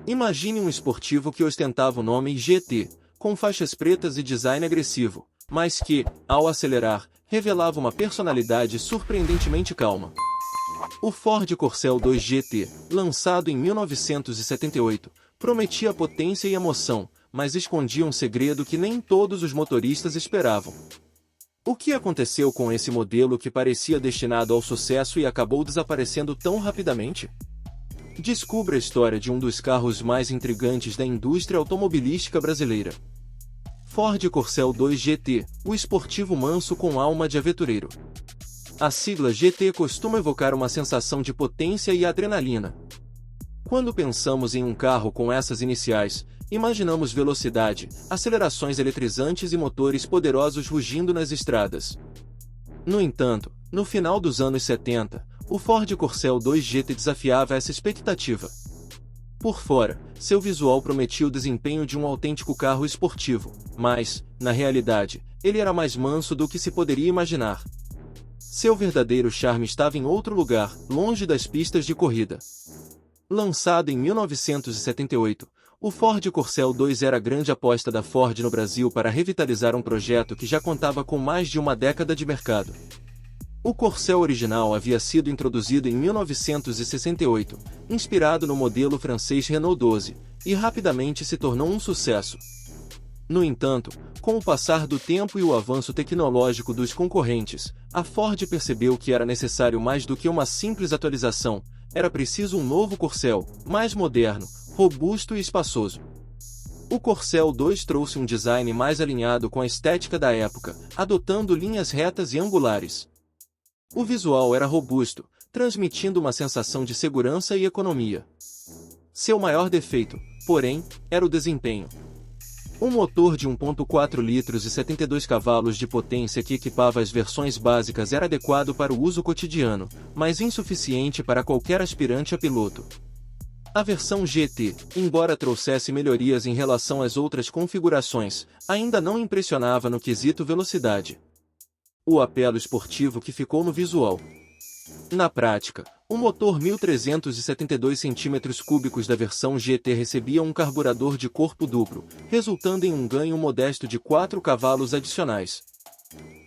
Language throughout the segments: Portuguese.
Imagine um esportivo que ostentava o nome GT, com faixas pretas e design agressivo, mas que, ao acelerar, revelava uma personalidade surpreendentemente calma. O Ford Corcel 2 GT, lançado em 1978, prometia potência e emoção, mas escondia um segredo que nem todos os motoristas esperavam. O que aconteceu com esse modelo que parecia destinado ao sucesso e acabou desaparecendo tão rapidamente? Descubra a história de um dos carros mais intrigantes da indústria automobilística brasileira. Ford Corcel 2 GT, o esportivo manso com alma de aventureiro. A sigla GT costuma evocar uma sensação de potência e adrenalina. Quando pensamos em um carro com essas iniciais, imaginamos velocidade, acelerações eletrizantes e motores poderosos rugindo nas estradas. No entanto, no final dos anos 70, o Ford Corcel 2 GT desafiava essa expectativa. Por fora, seu visual prometia o desempenho de um autêntico carro esportivo, mas, na realidade, ele era mais manso do que se poderia imaginar. Seu verdadeiro charme estava em outro lugar, longe das pistas de corrida. Lançado em 1978, o Ford Corcel 2 era a grande aposta da Ford no Brasil para revitalizar um projeto que já contava com mais de uma década de mercado. O Corcel original havia sido introduzido em 1968, inspirado no modelo francês Renault 12, e rapidamente se tornou um sucesso. No entanto, com o passar do tempo e o avanço tecnológico dos concorrentes, a Ford percebeu que era necessário mais do que uma simples atualização, era preciso um novo Corcel, mais moderno, robusto e espaçoso. O Corcel 2 trouxe um design mais alinhado com a estética da época, adotando linhas retas e angulares. O visual era robusto, transmitindo uma sensação de segurança e economia. Seu maior defeito, porém, era o desempenho. Um motor de 1.4 litros e 72 cavalos de potência que equipava as versões básicas era adequado para o uso cotidiano, mas insuficiente para qualquer aspirante a piloto. A versão GT, embora trouxesse melhorias em relação às outras configurações, ainda não impressionava no quesito velocidade. O apelo esportivo que ficou no visual. Na prática, o motor 1.372 cm3 da versão GT recebia um carburador de corpo duplo, resultando em um ganho modesto de 4 cavalos adicionais.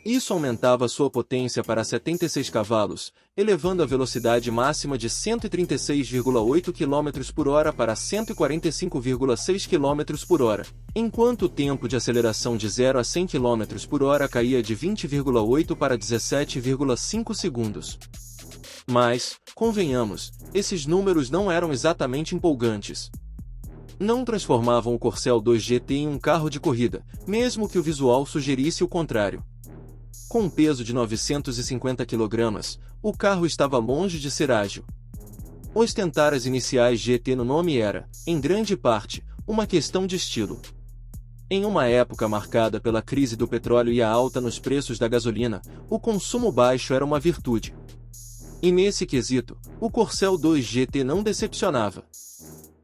Isso aumentava sua potência para 76 cavalos, elevando a velocidade máxima de 136,8 km por hora para 145,6 km por hora, enquanto o tempo de aceleração de 0 a 100 km por hora caía de 20,8 para 17,5 segundos. Mas, convenhamos, esses números não eram exatamente empolgantes. Não transformavam o Corcel 2 GT em um carro de corrida, mesmo que o visual sugerisse o contrário. Com um peso de 950 kg, o carro estava longe de ser ágil. Ostentar as iniciais GT no nome era, em grande parte, uma questão de estilo. Em uma época marcada pela crise do petróleo e a alta nos preços da gasolina, o consumo baixo era uma virtude. E nesse quesito, o Corcel 2 GT não decepcionava.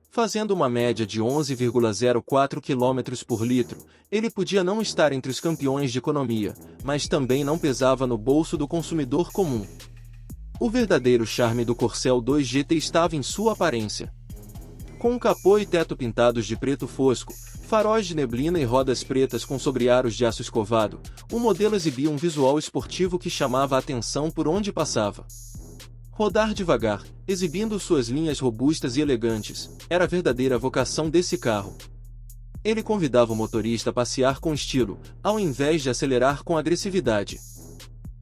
Fazendo uma média de 11,04 km por litro, ele podia não estar entre os campeões de economia, mas também não pesava no bolso do consumidor comum. O verdadeiro charme do Corcel 2 GT estava em sua aparência. Com um capô e teto pintados de preto fosco, faróis de neblina e rodas pretas com sobrearos de aço escovado, o modelo exibia um visual esportivo que chamava a atenção por onde passava. Rodar devagar, exibindo suas linhas robustas e elegantes, era a verdadeira vocação desse carro. Ele convidava o motorista a passear com estilo, ao invés de acelerar com agressividade.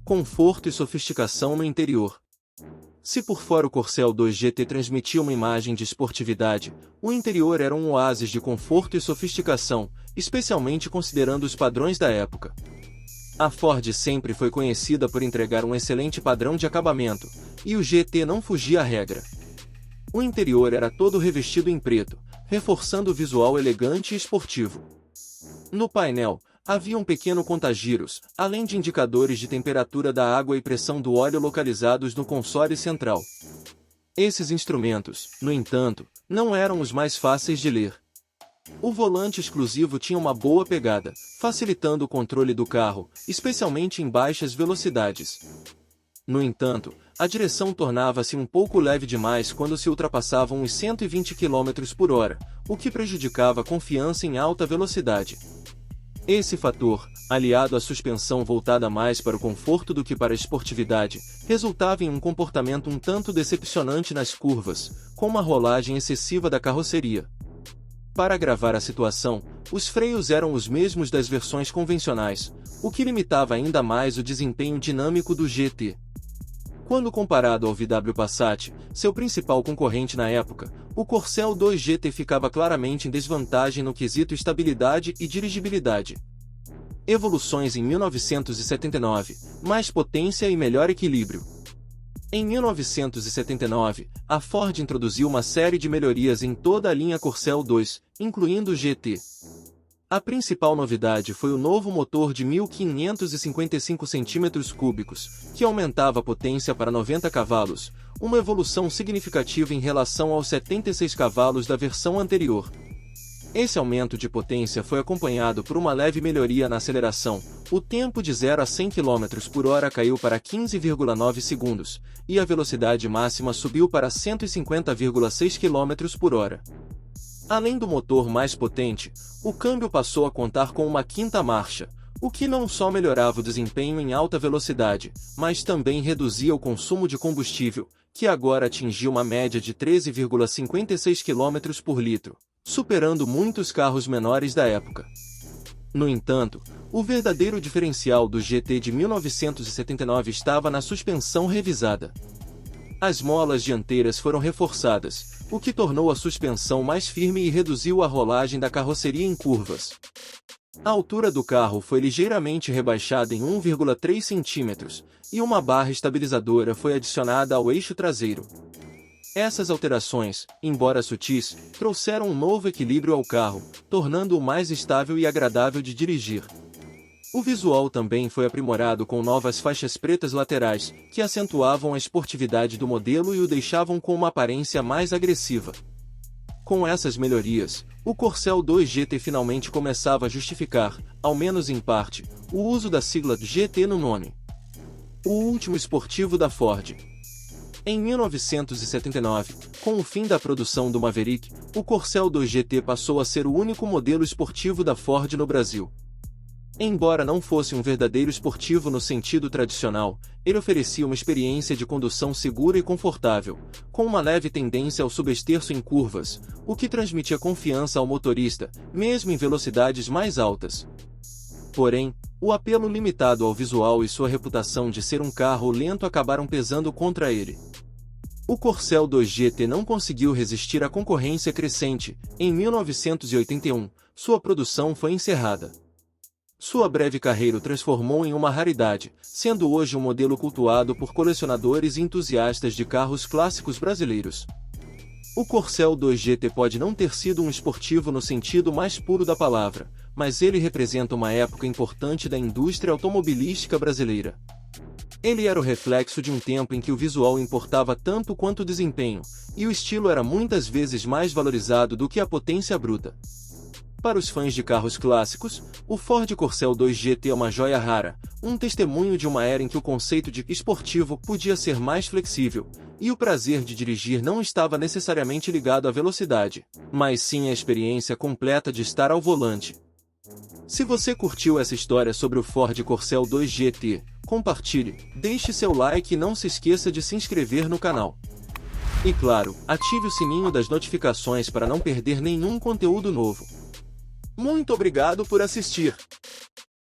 Conforto e sofisticação no interior. Se por fora o Corcel 2 GT transmitia uma imagem de esportividade, o interior era um oásis de conforto e sofisticação, especialmente considerando os padrões da época. A Ford sempre foi conhecida por entregar um excelente padrão de acabamento, e o GT não fugia à regra. O interior era todo revestido em preto, reforçando o visual elegante e esportivo. No painel, havia um pequeno contagiros, além de indicadores de temperatura da água e pressão do óleo localizados no console central. Esses instrumentos, no entanto, não eram os mais fáceis de ler. O volante exclusivo tinha uma boa pegada, facilitando o controle do carro, especialmente em baixas velocidades. No entanto, a direção tornava-se um pouco leve demais quando se ultrapassavam os 120 km por hora, o que prejudicava a confiança em alta velocidade. Esse fator, aliado à suspensão voltada mais para o conforto do que para a esportividade, resultava em um comportamento um tanto decepcionante nas curvas, com uma rolagem excessiva da carroceria. Para agravar a situação, os freios eram os mesmos das versões convencionais, o que limitava ainda mais o desempenho dinâmico do GT. Quando comparado ao VW Passat, seu principal concorrente na época, o Corcel 2 GT ficava claramente em desvantagem no quesito estabilidade e dirigibilidade. Evoluções em 1979, mais potência e melhor equilíbrio. Em 1979, a Ford introduziu uma série de melhorias em toda a linha Corcel 2, incluindo o GT. A principal novidade foi o novo motor de 1.555 cm3, que aumentava a potência para 90 cavalos, uma evolução significativa em relação aos 76 cavalos da versão anterior. Esse aumento de potência foi acompanhado por uma leve melhoria na aceleração. O tempo de 0 a 100 km por hora caiu para 15,9 segundos, e a velocidade máxima subiu para 150,6 km por hora. Além do motor mais potente, o câmbio passou a contar com uma quinta marcha, o que não só melhorava o desempenho em alta velocidade, mas também reduzia o consumo de combustível, que agora atingia uma média de 13,56 km por litro, superando muitos carros menores da época. No entanto, o verdadeiro diferencial do GT de 1979 estava na suspensão revisada. As molas dianteiras foram reforçadas, o que tornou a suspensão mais firme e reduziu a rolagem da carroceria em curvas. A altura do carro foi ligeiramente rebaixada em 1,3 cm, e uma barra estabilizadora foi adicionada ao eixo traseiro. Essas alterações, embora sutis, trouxeram um novo equilíbrio ao carro, tornando-o mais estável e agradável de dirigir. O visual também foi aprimorado com novas faixas pretas laterais, que acentuavam a esportividade do modelo e o deixavam com uma aparência mais agressiva. Com essas melhorias, o Corcel 2 GT finalmente começava a justificar, ao menos em parte, o uso da sigla GT no nome. O último esportivo da Ford. Em 1979, com o fim da produção do Maverick, o Corcel 2 GT passou a ser o único modelo esportivo da Ford no Brasil. Embora não fosse um verdadeiro esportivo no sentido tradicional, ele oferecia uma experiência de condução segura e confortável, com uma leve tendência ao subesterço em curvas, o que transmitia confiança ao motorista, mesmo em velocidades mais altas. Porém, o apelo limitado ao visual e sua reputação de ser um carro lento acabaram pesando contra ele. O Corcel 2 GT não conseguiu resistir à concorrência crescente. Em 1981, sua produção foi encerrada. Sua breve carreira o transformou em uma raridade, sendo hoje um modelo cultuado por colecionadores e entusiastas de carros clássicos brasileiros. O Corcel 2 GT pode não ter sido um esportivo no sentido mais puro da palavra, mas ele representa uma época importante da indústria automobilística brasileira. Ele era o reflexo de um tempo em que o visual importava tanto quanto o desempenho, e o estilo era muitas vezes mais valorizado do que a potência bruta. Para os fãs de carros clássicos, o Ford Corcel 2 GT é uma joia rara, um testemunho de uma era em que o conceito de esportivo podia ser mais flexível, e o prazer de dirigir não estava necessariamente ligado à velocidade, mas sim à experiência completa de estar ao volante. Se você curtiu essa história sobre o Ford Corcel 2 GT, compartilhe, deixe seu like e não se esqueça de se inscrever no canal. E claro, ative o sininho das notificações para não perder nenhum conteúdo novo. Muito obrigado por assistir!